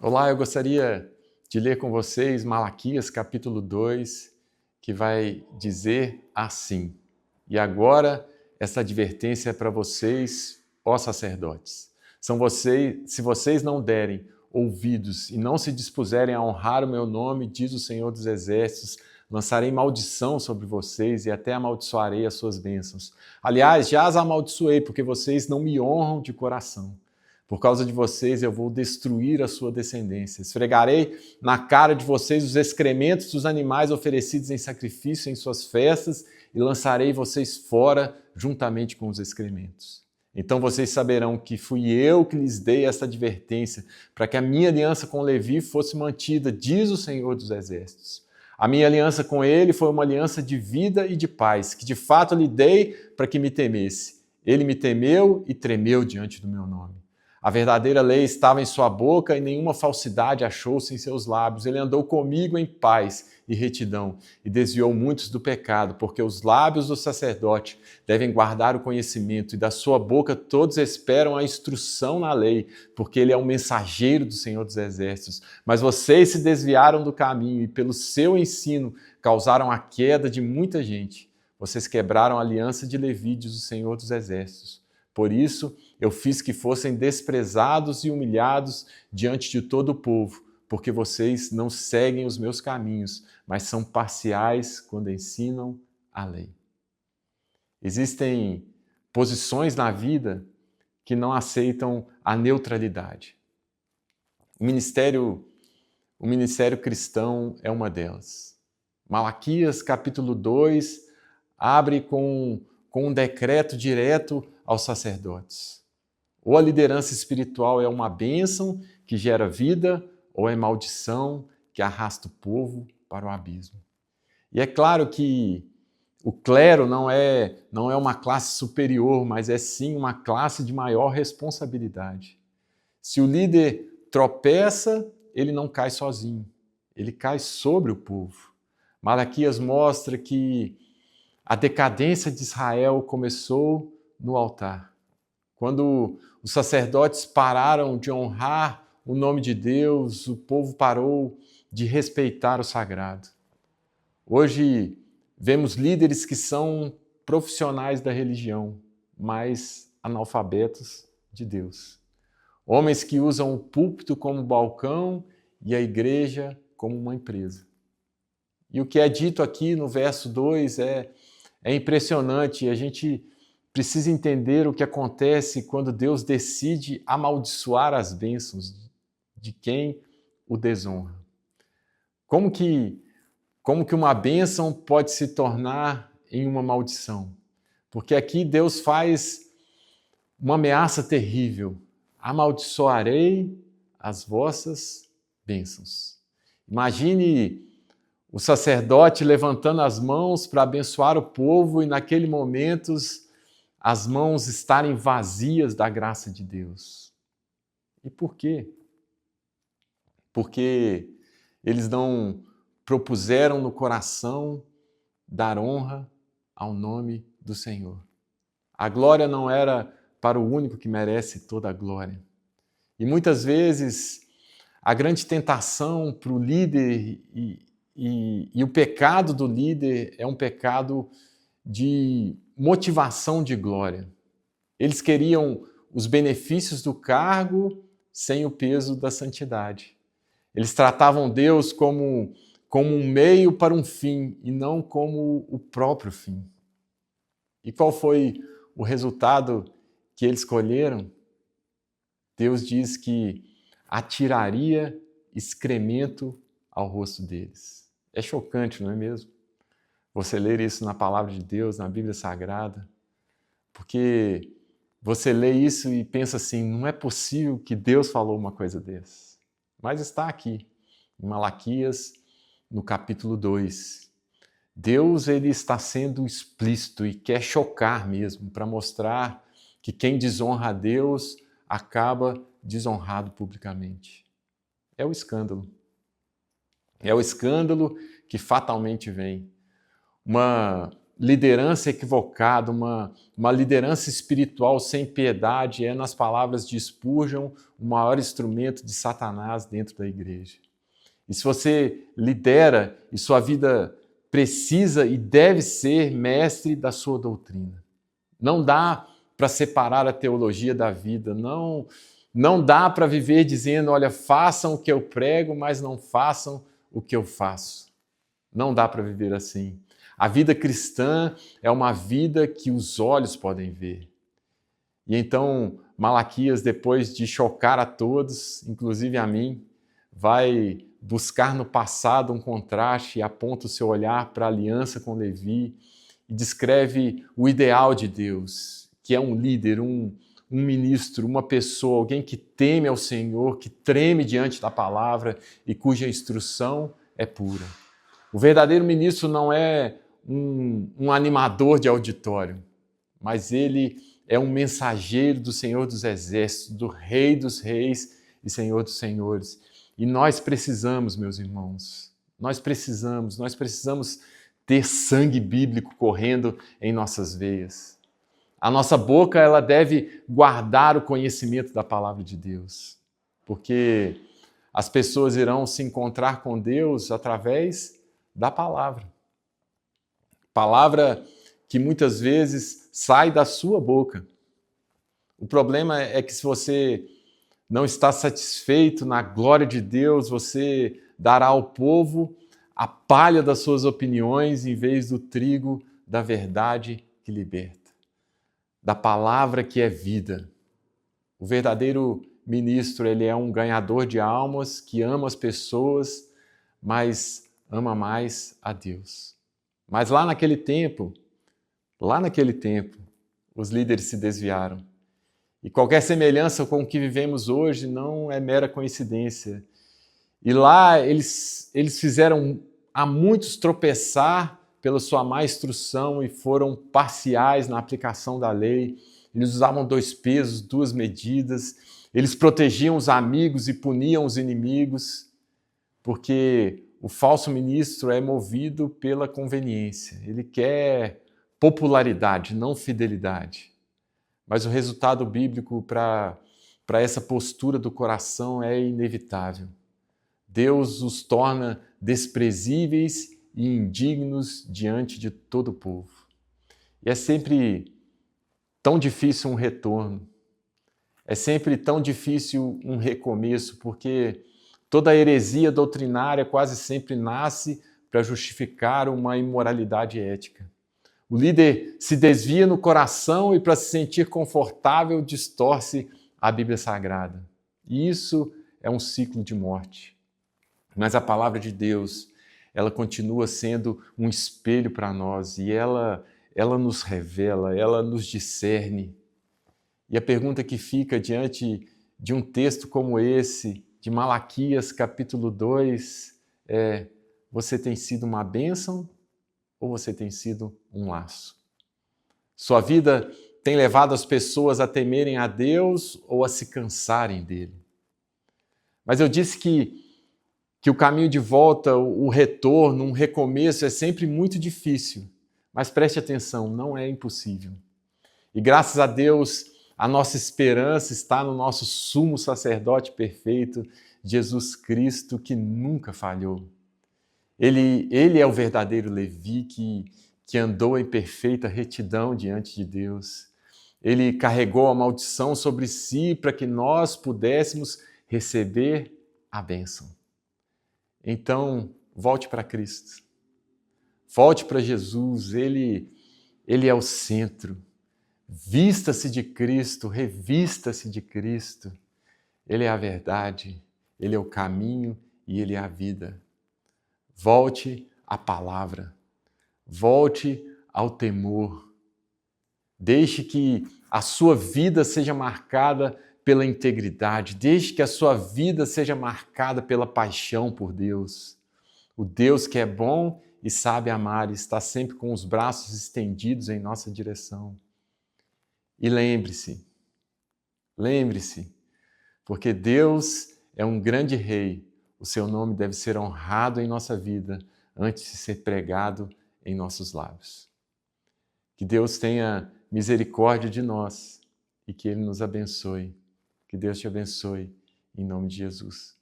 Olá, eu gostaria de ler com vocês Malaquias capítulo 2, que vai dizer assim: E agora essa advertência é para vocês, ó sacerdotes. Se vocês não derem ouvidos e não se dispuserem a honrar o meu nome, diz o Senhor dos Exércitos, lançarei maldição sobre vocês e até amaldiçoarei as suas bênçãos. Aliás, já as amaldiçoei, porque vocês não me honram de coração. Por causa de vocês eu vou destruir a sua descendência. Esfregarei na cara de vocês os excrementos dos animais oferecidos em sacrifício em suas festas e lançarei vocês fora juntamente com os excrementos. Então vocês saberão que fui eu que lhes dei esta advertência, para que a minha aliança com Levi fosse mantida, diz o Senhor dos Exércitos. A minha aliança com ele foi uma aliança de vida e de paz, que de fato lhe dei para que me temesse. Ele me temeu e tremeu diante do meu nome. A verdadeira lei estava em sua boca e nenhuma falsidade achou-se em seus lábios. Ele andou comigo em paz e retidão e desviou muitos do pecado, porque os lábios do sacerdote devem guardar o conhecimento e da sua boca todos esperam a instrução na lei, porque ele é o mensageiro do Senhor dos Exércitos. Mas vocês se desviaram do caminho e pelo seu ensino causaram a queda de muita gente. Vocês quebraram a aliança de Levi, diz o Senhor dos Exércitos. Por isso, eu fiz que fossem desprezados e humilhados diante de todo o povo, porque vocês não seguem os meus caminhos, mas são parciais quando ensinam a lei. Existem posições na vida que não aceitam a neutralidade. O ministério cristão é uma delas. Malaquias, capítulo 2, abre com um decreto direto aos sacerdotes. Ou a liderança espiritual é uma bênção que gera vida, ou é maldição que arrasta o povo para o abismo. E é claro que o clero não é uma classe superior, mas é sim uma classe de maior responsabilidade. Se o líder tropeça, ele não cai sozinho, ele cai sobre o povo. Malaquias mostra que a decadência de Israel começou no altar. Quando os sacerdotes pararam de honrar o nome de Deus, o povo parou de respeitar o sagrado. Hoje vemos líderes que são profissionais da religião, mas analfabetos de Deus. Homens que usam o púlpito como balcão e a igreja como uma empresa. E o que é dito aqui no verso 2 é impressionante. A gente precisa entender o que acontece quando Deus decide amaldiçoar as bênçãos de quem o desonra. Como que uma bênção pode se tornar em uma maldição? Porque aqui Deus faz uma ameaça terrível. Amaldiçoarei as vossas bênçãos. Imagine o sacerdote levantando as mãos para abençoar o povo e naquele momento as mãos estarem vazias da graça de Deus. E por quê? Porque eles não propuseram no coração dar honra ao nome do Senhor. A glória não era para o único que merece toda a glória. E muitas vezes a grande tentação para o líder e o pecado do líder é um pecado de motivação de glória. Eles queriam os benefícios do cargo sem o peso da santidade. Eles tratavam Deus como um meio para um fim e não como o próprio fim. E qual foi o resultado que eles colheram? Deus diz que atiraria excremento ao rosto deles. É chocante, não é mesmo? Você ler isso na palavra de Deus, na Bíblia Sagrada, porque você lê isso e pensa assim, não é possível que Deus falou uma coisa dessa. Mas está aqui, em Malaquias, no capítulo 2. Deus ele está sendo explícito e quer chocar mesmo, para mostrar que quem desonra a Deus acaba desonrado publicamente. É o escândalo. É o escândalo que fatalmente vem. Uma liderança equivocada, uma liderança espiritual sem piedade é, nas palavras de Spurgeon, o maior instrumento de Satanás dentro da igreja. E se você lidera e sua vida precisa e deve ser mestre da sua doutrina. Não dá para separar a teologia da vida, não dá para viver dizendo, olha, façam o que eu prego, mas não façam o que eu faço. Não dá para viver assim. A vida cristã é uma vida que os olhos podem ver. E então, Malaquias, depois de chocar a todos, inclusive a mim, vai buscar no passado um contraste e aponta o seu olhar para a aliança com Levi e descreve o ideal de Deus, que é um líder, um ministro, uma pessoa, alguém que teme ao Senhor, que treme diante da palavra e cuja instrução é pura. O verdadeiro ministro não é um animador de auditório, mas ele é um mensageiro do Senhor dos Exércitos, do Rei dos Reis e Senhor dos Senhores. E nós precisamos, meus irmãos, nós precisamos ter sangue bíblico correndo em nossas veias. A nossa boca, ela deve guardar o conhecimento da palavra de Deus, porque as pessoas irão se encontrar com Deus através da palavra. Palavra que muitas vezes sai da sua boca. O problema é que se você não está satisfeito na glória de Deus, você dará ao povo a palha das suas opiniões em vez do trigo da verdade que liberta, da palavra que é vida. O verdadeiro ministro, ele é um ganhador de almas que ama as pessoas, mas ama mais a Deus. Mas lá naquele tempo, os líderes se desviaram. E qualquer semelhança com o que vivemos hoje não é mera coincidência. E lá eles fizeram a muitos tropeçar pela sua má instrução e foram parciais na aplicação da lei. Eles usavam 2 pesos, 2 medidas. Eles protegiam os amigos e puniam os inimigos, porque o falso ministro é movido pela conveniência. Ele quer popularidade, não fidelidade. Mas o resultado bíblico para essa postura do coração é inevitável. Deus os torna desprezíveis e indignos diante de todo o povo. E é sempre tão difícil um retorno. É sempre tão difícil um recomeço, porque toda heresia doutrinária quase sempre nasce para justificar uma imoralidade ética. O líder se desvia no coração e, para se sentir confortável, distorce a Bíblia Sagrada. E isso é um ciclo de morte. Mas a palavra de Deus, ela continua sendo um espelho para nós e ela nos revela, ela nos discerne. E a pergunta que fica diante de um texto como esse, de Malaquias, capítulo 2, é: você tem sido uma bênção ou você tem sido um laço? Sua vida tem levado as pessoas a temerem a Deus ou a se cansarem dele? Mas eu disse que o caminho de volta, o retorno, um recomeço é sempre muito difícil. Mas preste atenção, não é impossível. E graças a Deus, a nossa esperança está no nosso sumo sacerdote perfeito, Jesus Cristo, que nunca falhou. Ele é o verdadeiro Levi que andou em perfeita retidão diante de Deus. Ele carregou a maldição sobre si para que nós pudéssemos receber a bênção. Então, volte para Cristo. Volte para Jesus, Ele é o centro. Vista-se de Cristo, revista-se de Cristo. Ele é a verdade, Ele é o caminho e Ele é a vida. Volte à palavra, volte ao temor. Deixe que a sua vida seja marcada pela integridade, deixe que a sua vida seja marcada pela paixão por Deus. O Deus que é bom e sabe amar, está sempre com os braços estendidos em nossa direção. E lembre-se, porque Deus é um grande rei, o seu nome deve ser honrado em nossa vida antes de ser pregado em nossos lábios. Que Deus tenha misericórdia de nós e que Ele nos abençoe. Que Deus te abençoe, em nome de Jesus.